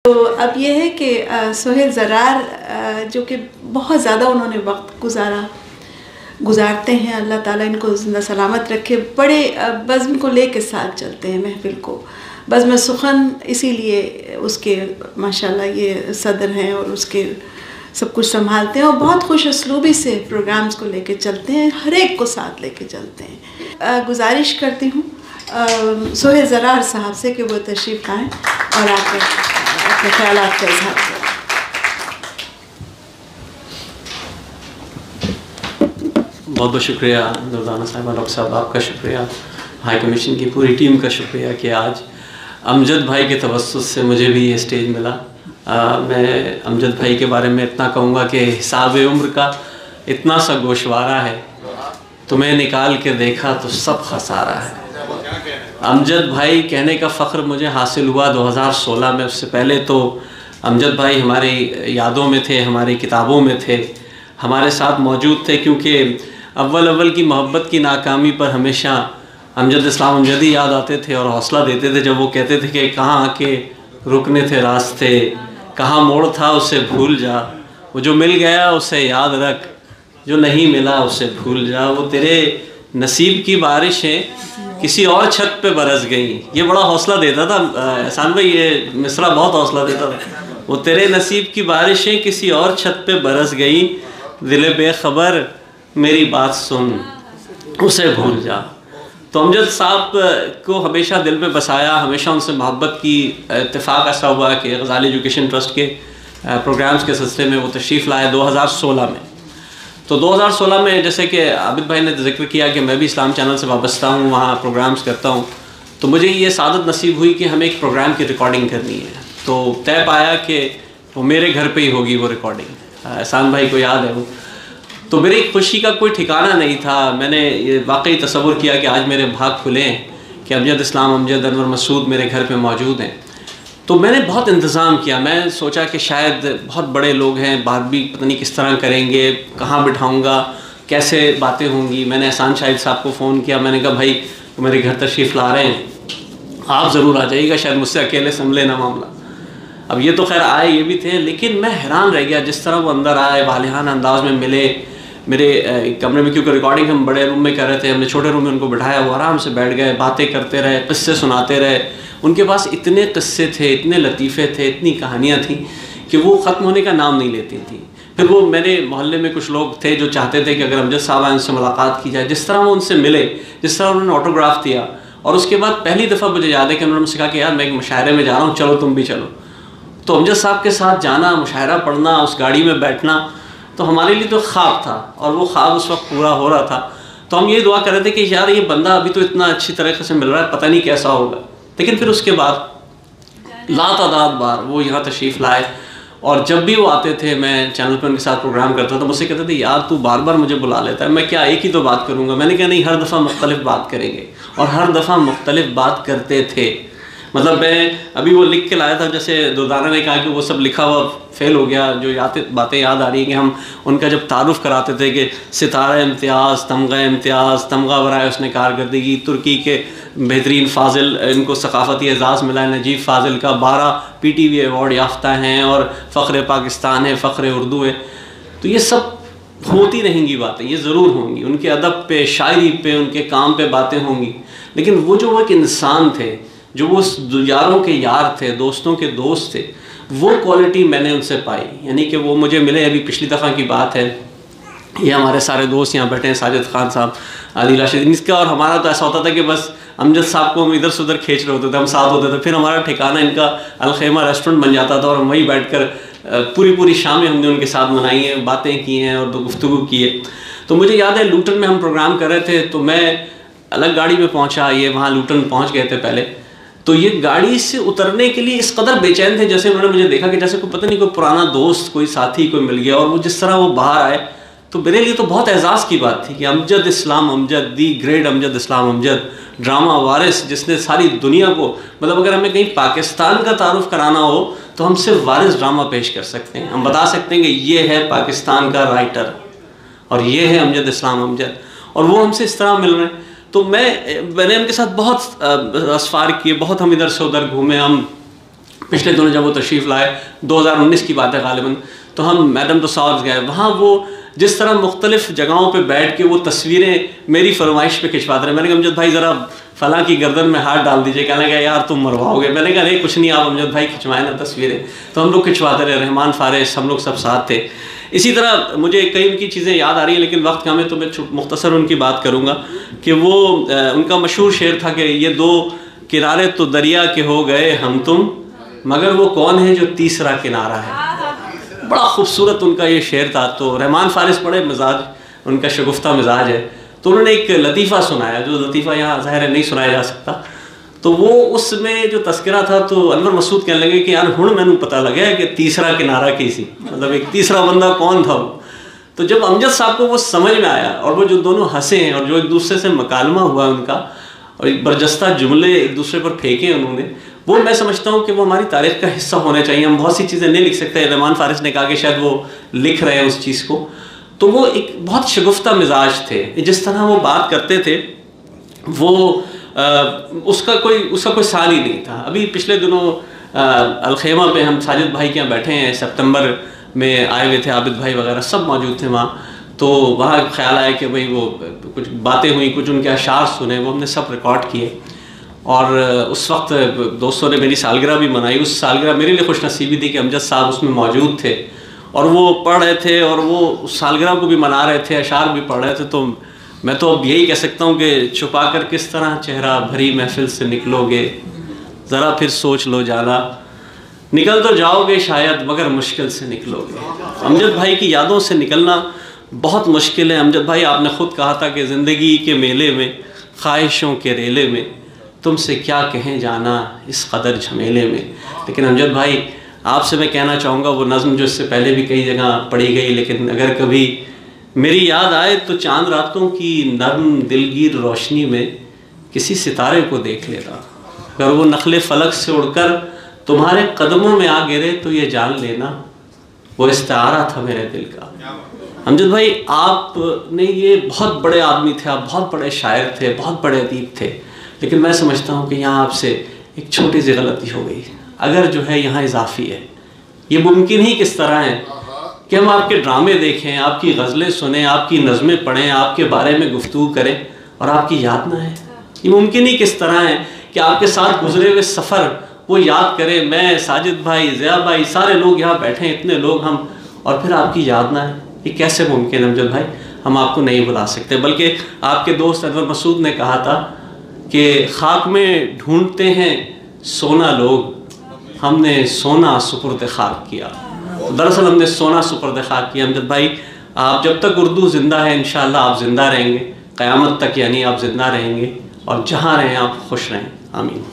तो अब ये है कि सोहेल ज़रार जो कि बहुत ज़्यादा उन्होंने वक्त गुजारते हैं, अल्लाह ताला इनको ज़िंदा सलामत रखे, बड़े बज़्म को लेके साथ चलते हैं महफिल को। बज़्म सुखन इसीलिए उसके माशाल्लाह ये सदर हैं और उसके सब कुछ संभालते हैं और बहुत खुश उसलूबी से प्रोग्राम्स को लेके चलते हैं, हर एक को साथ लेके चलते हैं। गुजारिश करती हूँ सोहेल ज़रार साहब से कि वो तशरीफ़ लाएँ और आकर अपने ख्यालात का इज़हार करें। बहुत बहुत शुक्रिया दुर्दाना साहिबा, डॉक्टर साहब आपका शुक्रिया, हाई कमीशन की पूरी टीम का शुक्रिया कि आज अमजद भाई के तवस्सुस से मुझे भी ये स्टेज मिला। मैं अमजद भाई के बारे में इतना कहूँगा कि हिसाब उम्र का इतना सा गोशवारा है, तुम्हें निकाल के देखा तो सब खसारा है। अमजद भाई कहने का फ़ख्र मुझे हासिल हुआ 2016 में। उससे पहले तो अमजद भाई हमारी यादों में थे, हमारी किताबों में थे, हमारे साथ मौजूद थे, क्योंकि अव्वल की मोहब्बत की नाकामी पर हमेशा अमजद इस्लाम अमजदी याद आते थे और हौसला देते थे जब वो कहते थे कि कहाँ आके रुकने थे रास्ते, कहाँ मोड़ था उसे भूल जा, वो जो मिल गया उसे याद रख, जो नहीं मिला उसे भूल जा, वो तेरे नसीब की बारिशें किसी और छत पे बरस गई। ये बड़ा हौसला देता था एहसान भाई, ये मिसरा बहुत हौसला देता था। वो तेरे नसीब की बारिशें किसी और छत पे बरस गई, दिल बेखबर मेरी बात सुन उसे भूल जा। तो अमजद साहब को हमेशा दिल में बसाया, हमेशा उनसे मोहब्बत की। इत्तेफाक ऐसा हुआ कि गज़ाली एजुकेशन ट्रस्ट के प्रोग्राम्स के सिलसिले में वो तशरीफ़ लाए 2016 में। तो 2016 में जैसे कि आबिद भाई ने जिक्र किया कि मैं भी इस्लाम चैनल से वाबस्ता हूँ, वहाँ प्रोग्राम्स करता हूँ, तो मुझे ये सादत नसीब हुई कि हमें एक प्रोग्राम की रिकॉर्डिंग करनी है। तो तय पाया कि वो मेरे घर पे ही होगी वो रिकॉर्डिंग। एहसान भाई को याद है वो। तो मेरी खुशी का कोई ठिकाना नहीं था। मैंने ये वाकई तसव्वुर किया कि आज मेरे भाग खुले हैं कि अमजद इस्लाम, अमजद अनवर मसूद मेरे घर पे मौजूद हैं। तो मैंने बहुत इंतज़ाम किया। मैं सोचा कि शायद बहुत बड़े लोग हैं, बात भी पता नहीं किस तरह करेंगे, कहाँ बिठाऊँगा, कैसे बातें होंगी। मैंने एहसान शाहिद साहब को फ़ोन किया, मैंने कहा भाई तो मेरे घर तशरीफ़ ला रहे हैं, आप ज़रूर आ जाइएगा, शायद मुझसे अकेले संभले ना मामला। अब ये तो खैर आए ये भी थे, लेकिन मैं हैरान रह गया जिस तरह वो अंदर आए, वालिहाना अंदाज में मिले मेरे कमरे में, क्योंकि रिकॉर्डिंग हम बड़े रूम में कर रहे थे। हमने छोटे रूम में उनको बिठाया, वो आराम से बैठ गए, बातें करते रहे, किस्से सुनाते रहे। उनके पास इतने किस्से थे, इतने लतीफ़े थे, इतनी कहानियाँ थीं कि वो ख़त्म होने का नाम नहीं लेती थी। फिर वो मेरे मोहल्ले में कुछ लोग थे जो चाहते थे कि अगर अमजद साहब आए उनसे मुलाकात की जाए। जिस तरह वो उनसे मिले, जिस तरह उन्होंने ऑटोग्राफ दिया, और उसके बाद पहली दफ़ा मुझे याद है कि उन्होंने मुझसे कहा कि यार मैं एक मुशायरे में जा रहा हूँ, चलो तुम भी चलो। तो अमजद साहब के साथ जाना, मुशायरा पढ़ना, उस गाड़ी में बैठना, तो हमारे लिए तो ख्वाब था, और वो ख्वाब उस वक्त पूरा हो रहा था। तो हम ये दुआ कर रहे थे कि यार ये बंदा अभी तो इतना अच्छी तरीके से मिल रहा है, पता नहीं कैसा होगा। लेकिन फिर उसके बाद लातादाद बार वो यहाँ तशरीफ़ लाए, और जब भी वो आते थे मैं चैनल पर उनके साथ प्रोग्राम करता था, मुझसे कहते थे यार तू बार बार मुझे बुला लेता है, मैं क्या एक ही तो बात करूँगा। मैंने कहा नहीं, हर दफ़ा मुख्तलिफ बात करेंगे, और हर दफ़ा मुख्तलिफ बात करते थे। मतलब मैं अभी वो लिख के लाया था, जैसे दुर्दाना ने कहा कि वो सब लिखा हुआ फेल हो गया, जो बातें याद आ रही हैं कि हम उनका जब तारुफ़ कराते थे कि सितारा इम्तियाज़, तमगा बराए उसने कारकर्दगी, तुर्की के बेहतरीन फ़ाज़िल, इनको सकाफ़ती एज़ाज़ मिला है नजीब फ़ाज़िल का, 12 PTV अवार्ड याफ्ता हैं, और फ़ख्र पाकिस्तान है, फ़ख्र उर्दू है। तो ये सब होती रहेंगी बातें, ये ज़रूर होंगी, उनके अदब पे, शायरी पे, उनके काम पे बातें होंगी। लेकिन वो जो एक इंसान थे, जो वो यारों के यार थे, दोस्तों के दोस्त थे, वो क्वालिटी मैंने उनसे पाई। यानी कि वो मुझे मिले, अभी पिछली दफ़ा की बात है, ये हमारे सारे दोस्त यहाँ बैठे हैं, साजिद खान साहब, आदिल राशिद, इनका और हमारा तो ऐसा होता था कि बस अमजद साहब को हम इधर से उधर खींच रहे होते थे, हम साथ होते थे। फिर हमारा ठिकाना इनका अलखैमा रेस्टोरेंट बन जाता था, और हम वहीं बैठ कर पूरी शामें हमने उनके साथ मनाई हैं, बातें की हैं और गुफ्तगू की है। तो मुझे याद है लूटन में हम प्रोग्राम कर रहे थे, तो मैं अलग गाड़ी में पहुँचा, ये वहाँ लूटन पहुँच गए थे पहले। तो ये गाड़ी से उतरने के लिए इस कदर बेचैन थे, जैसे उन्होंने मुझे देखा कि जैसे कोई पता नहीं कोई पुराना दोस्त, कोई साथी कोई मिल गया। और वो जिस तरह वो बाहर आए, तो मेरे लिए तो बहुत एजाज़ की बात थी कि Amjad Islam Amjad, the great Amjad Islam Amjad, drama Waris, जिसने सारी दुनिया को, मतलब अगर हमें कहीं पाकिस्तान का तारुफ कराना हो तो हम सिर्फ वारिस ड्रामा पेश कर सकते हैं। हम बता सकते हैं कि ये है पाकिस्तान का राइटर और ये है अमजद इस्लाम अमजद, और वो हमसे इस तरह मिल रहे हैं। तो मैंने उनके साथ बहुत असफार किए, बहुत हम इधर से उधर घूमे, हम पिछले दिनों जब वो तशरीफ़ लाए, 2019 की बात है गालिबन, तो हम मैडम तुसाड्स गए। वहाँ वो जिस तरह मुख्तलिफ जगहों पे बैठ के वो तस्वीरें मेरी फरमाइश पे खिंचवाते रहे। मैंने कहा अमजद भाई ज़रा फ़लाँ की गर्दन में हाथ डाल दीजिए। कहने लगा यार तुम मरवाओगे। मैंने कहा नहीं कुछ नहीं, आप अमजद भाई खिंचवाएं ना तस्वीरें। तो हम लोग खिंचवाते रहे, रहमान फारिस हम लोग सब साथ थे। इसी तरह मुझे कई उनकी चीज़ें याद आ रही हैं, लेकिन वक्त कम है तो मैं मुख्तसर उनकी बात करूँगा कि वो उनका मशहूर शेर था कि ये दो किनारे तो दरिया के हो गए हम तुम, मगर वो कौन है जो तीसरा किनारा है। बड़ा खूबसूरत उनका ये शेर था। तो रहमान फारिस बड़े मिजाज, उनका शगुफ्ता मिजाज है। तो उन्होंने एक लतीफ़ा सुनाया, जो लतीफ़ा यहाँ ज़ाहिर है नहीं सुनाया जा सकता। तो वो उसमें जो तस्करा था, तो अनवर मसूद कहने लगे कि यार हुण मैनू पता लगे कि तीसरा किनारा की सी, मतलब एक तीसरा बंदा कौन था वो। तो जब अमजद साहब को वो समझ में आया और वो जो दोनों हंसे हैं और जो एक दूसरे से मकालमा हुआ उनका और एक बरजस्ता जुमले एक दूसरे पर फेंके उन्होंने, वो मैं समझता हूँ कि वो हमारी तारीख़ का हिस्सा होने चाहिए। हम बहुत सी चीज़ें नहीं लिख सकते। रहमान फारिस ने कहा कि शायद वो लिख रहे हैं उस चीज़ को। तो वो एक बहुत शगुफ्ता मिजाज थे। जिस तरह वो बात करते थे वो उसका कोई साल ही नहीं था। अभी पिछले दिनों अलखेमा पे हम साजिद भाई के यहाँ बैठे हैं, सितंबर में आए हुए थे, आबिद भाई वगैरह सब मौजूद थे वहाँ। तो वहाँ ख्याल आया कि भाई वो कुछ बातें हुई, कुछ उनके अशार सुने, वो हमने सब रिकॉर्ड किए। और उस वक्त दोस्तों ने मेरी सालगिरह भी मनाई। उस सालगिरह मेरे लिए खुशनसीबी थी कि अमजद साहब उसमें मौजूद थे और वो पढ़ रहे थे और वो उस सालगिरह को भी मना रहे थे, अशार भी पढ़ रहे थे। तो मैं तो अब यही कह सकता हूँ कि छुपा कर किस तरह चेहरा भरी महफिल से निकलोगे, ज़रा फिर सोच लो जाना, निकल तो जाओगे शायद मगर मुश्किल से निकलोगे। अमजद भाई की यादों से निकलना बहुत मुश्किल है। अमजद भाई आपने ख़ुद कहा था कि ज़िंदगी के मेले में, ख्वाहिशों के रेले में, तुमसे क्या कहें जाना इस कदर झमेले में। लेकिन अमजद भाई आपसे मैं कहना चाहूँगा, वो नज़्म जो इससे पहले भी कई जगह पढ़ी गई, लेकिन अगर कभी मेरी याद आए तो चांद रातों की नर्म दिलगीर रोशनी में किसी सितारे को देख लेना। अगर वो नखले फलक से उड़कर तुम्हारे कदमों में आ गिरे तो ये जान लेना वो इस्तारा था मेरे दिल का। अमजद भाई आपने ये बहुत बड़े आदमी थे, आप बहुत बड़े शायर थे, बहुत बड़े अदीब थे, लेकिन मैं समझता हूँ कि यहाँ आपसे एक छोटी सी गलती हो गई। अगर जो है यहाँ इजाफी है, ये मुमकिन ही किस तरह है कि हम आपके ड्रामे देखें, आपकी गज़लें सुने, आपकी नज़में पढ़ें, आपके बारे में गुफ्तगू करें और आपकी याद ना है। ये मुमकिन ही किस तरह है कि आपके साथ गुजरे हुए सफ़र वो याद करें, मैं, साजिद भाई, ज़िया भाई, सारे लोग यहाँ बैठे हैं, इतने लोग हम, और फिर आपकी याद ना है। ये कैसे मुमकिन है अमजद भाई? हम आपको नहीं भुला सकते। बल्कि आपके दोस्त अनवर मसूद ने कहा था कि खाक में ढूंढते हैं सोना लोग, हमने सोना सुपुर्द खाक किया। तो दरअसल हमने सोना सुपुर्द खाक किया। अमजद भाई आप जब तक उर्दू ज़िंदा है इंशाअल्लाह आप ज़िंदा रहेंगे, क़यामत तक यानी आप ज़िंदा रहेंगे, और जहाँ रहें आप खुश रहें। आमीन।